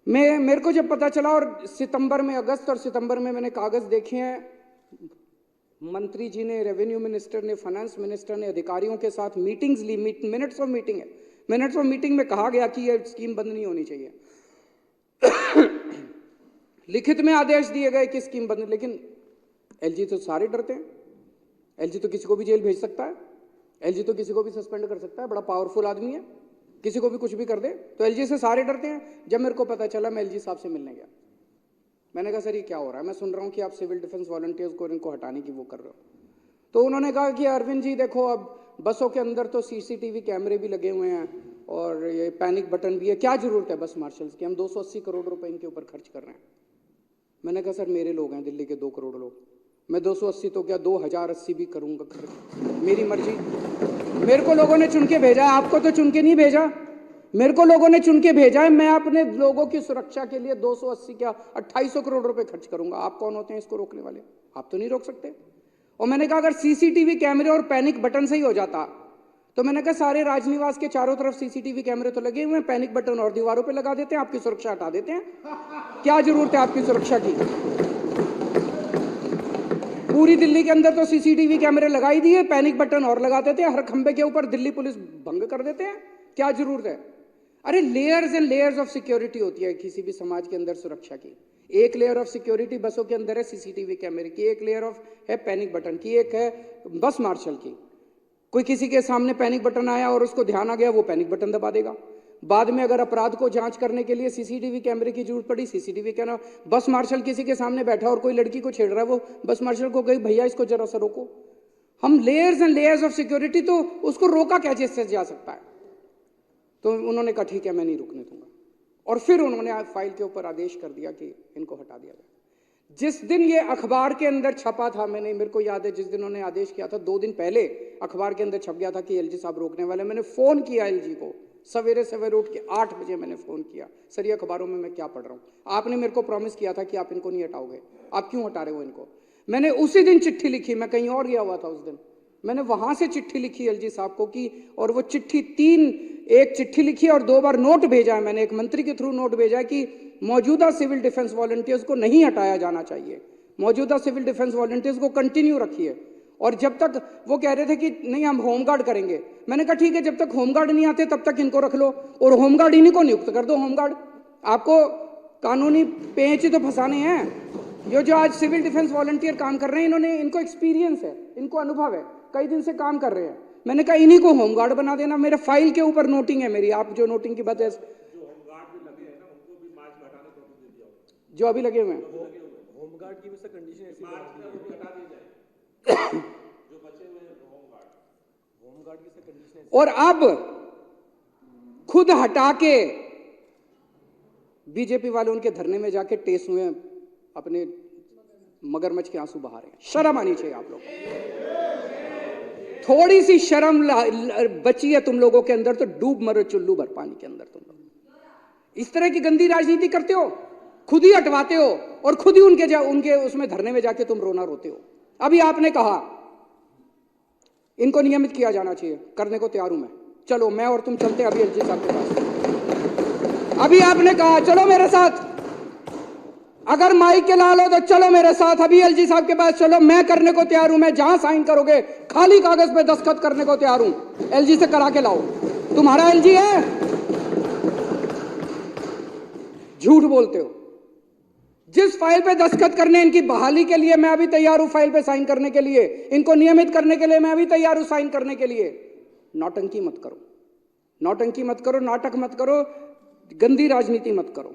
मेरे को जब पता चला, और सितंबर में, अगस्त और सितंबर में मैंने कागज देखे हैं, मंत्री जी ने, रेवेन्यू मिनिस्टर ने, फाइनेंस मिनिस्टर ने अधिकारियों के साथ मीटिंग्स ली, मिनट्स ऑफ मीटिंग है, मिनट्स ऑफ मीटिंग में कहा गया कि यह स्कीम बंद नहीं होनी चाहिए। लिखित में आदेश दिए गए कि स्कीम बंद, लेकिन एलजी तो सारे डरते हैं। एलजी तो किसी को भी जेल भेज सकता है, एलजी तो किसी को भी सस्पेंड कर सकता है, बड़ा पावरफुल आदमी है, किसी को भी कुछ भी कर दे, तो एलजी से सारे डरते हैं। जब मेरे को पता चला, मैं एलजी साहब से मिलने गया। मैंने कहा सर ये क्या हो रहा है, मैं सुन रहा हूँ कि आप सिविल डिफेंस वॉलंटियर्स को इनको हटाने की वो कर रहे हो। तो उन्होंने कहा कि अरविंद जी देखो, अब बसों के अंदर तो सीसीटीवी कैमरे भी लगे हुए हैं और ये पैनिक बटन भी है, क्या जरूरत है बस मार्शल्स की, हम 280 करोड़ रुपए इनके ऊपर खर्च कर रहे हैं। मैंने कहा सर मेरे लोग हैं दिल्ली के 2 करोड़ लोग, मैं 280 तो क्या 2080 भी करूंगा खर्च, मेरी मर्जी। मेरे को लोगों ने चुन के भेजा है, आपको तो चुन के नहीं भेजा, मेरे को लोगों ने चुन के भेजा है। मैं अपने लोगों की सुरक्षा के लिए 280 क्या 2800 करोड़ रुपए खर्च करूंगा। आप कौन होते हैं इसको रोकने वाले? आप तो नहीं रोक सकते। और मैंने कहा अगर सीसीटीवी कैमरे और पैनिक बटन से ही हो जाता, तो मैंने कहा सारे राजनिवास के चारों तरफ सीसीटीवी कैमरे तो लगे हुए हैं, पैनिक बटन और दीवारों पे लगा देते हैं, आपकी सुरक्षा हटा देते हैं। क्या जरूरत है आपकी सुरक्षा की? पूरी दिल्ली के अंदर तो सीसीटीवी कैमरे लगाई दिए, पैनिक बटन और लगा देते हैं, हर खंबे के ऊपर दिल्ली पुलिस भंग कर देते हैं। क्या जरूरत है? अरे layers and layers of security होती है किसी भी समाज के अंदर सुरक्षा की। एक लेयर ऑफ सिक्योरिटी बसों के अंदर है सीसीटीवी कैमरे की, एक लेयर ऑफ है पैनिक बटन की, एक है बस मार्शल की। कोई किसी के सामने पैनिक बटन आया और उसको ध्यान आ गया, वो पैनिक बटन दबा देगा। बाद में अगर अपराध को जांच करने के लिए सीसीटीवी कैमरे की जरूरत पड़ी, सीसीटीवी कैमरा। बस मार्शल किसी के सामने बैठा और कोई लड़की को छेड़ रहा है, वो बस मार्शल को कही भैया इसको जरा सा रोको। हम layers and layers of security, तो उसको रोका कैसे जा सकता है? तो उन्होंने कहा ठीक है मैं नहीं रुकने दूंगा, और फिर उन्होंने फाइल के ऊपर आदेश कर दिया कि इनको हटा दिया जाए। जिस दिन ये अखबार के अंदर छपा था, मेरे को याद है जिस दिन उन्होंने आदेश किया था, 2 दिन पहले अखबार के अंदर छप गया था कि एलजी साहब रोकने वाले। मैंने फोन किया एलजी को, सवेरे सवेरे उठ के 8 बजे मैंने फोन किया, सर ये अखबारों में मैं क्या पढ़ रहा हूँ, आपने मेरे को प्रॉमिस किया था कि आप इनको नहीं हटाओगे, आप क्यों हटा रहे हो इनको? मैंने उसी दिन चिट्ठी लिखी, मैं कहीं और गया हुआ था उस दिन, मैंने वहां से चिट्ठी लिखी एलजी साहब को कि, और वो चिट्ठी एक चिट्ठी लिखी और 2 बार नोट भेजा है मैंने, एक मंत्री के थ्रू नोट भेजा है कि मौजूदा सिविल डिफेंस वॉलंटियर्स को नहीं हटाया जाना चाहिए, मौजूदा सिविल डिफेंस वॉलंटियर्स को कंटिन्यू रखिए। और जब तक वो कह रहे थे कि नहीं हम होमगार्ड करेंगे, मैंने कहा ठीक है जब तक होमगार्ड नहीं आते तब तक इनको रख लो, और होमगार्ड इन्हीं को नियुक्त कर दो। होमगार्ड आपको कानूनी पेंच ही तो फंसाने हैं। जो आज सिविल डिफेंस वॉलंटियर काम कर रहे हैं, इनको एक्सपीरियंस है, इनको अनुभव है, कई दिन से काम कर रहे हैं। मैंने कहा इन्हीं को होमगार्ड बना देना। मेरे फाइल के ऊपर नोटिंग है मेरी, आप जो नोटिंग की बात है, जो अभी लगे हुए हैं होमगार्ड की कंडीशन ऐसी और अब खुद हटा के बीजेपी वाले उनके धरने में जाके टेस हुए अपने मगरमच्छ के आंसू बहा रहे हैं। शर्म आनी चाहिए आप लोग, थोड़ी सी शर्म बची है तुम लोगों के अंदर तो डूब मरो चुल्लू भर पानी के अंदर। तुम लोग इस तरह की गंदी राजनीति करते हो, खुद ही हटवाते हो और खुद ही उनके उसमें धरने में जाके तुम रोना रोते हो। अभी आपने कहा इनको नियमित किया जाना चाहिए, करने को तैयार हूं मैं, चलो मैं और तुम चलते अभी एलजी साहब के पास। अभी आपने कहा चलो मेरे साथ, अगर माइक के लाल हो तो चलो मेरे साथ, अभी एलजी साहब के पास चलो, मैं करने को तैयार हूं, मैं जहां साइन करोगे खाली कागज पे दस्तखत करने को तैयार हूं, एलजी से करा के लाओ। तुम्हारा एलजी है? झूठ बोलते हो। जिस फाइल पे दस्तखत करने इनकी बहाली के लिए मैं अभी तैयार हूं, फाइल पे साइन करने के लिए, इनको नियमित करने के लिए मैं अभी तैयार हूं साइन करने के लिए। नौटंकी मत करो, नौटंकी मत करो, नाटक मत करो, गंदी राजनीति मत करो।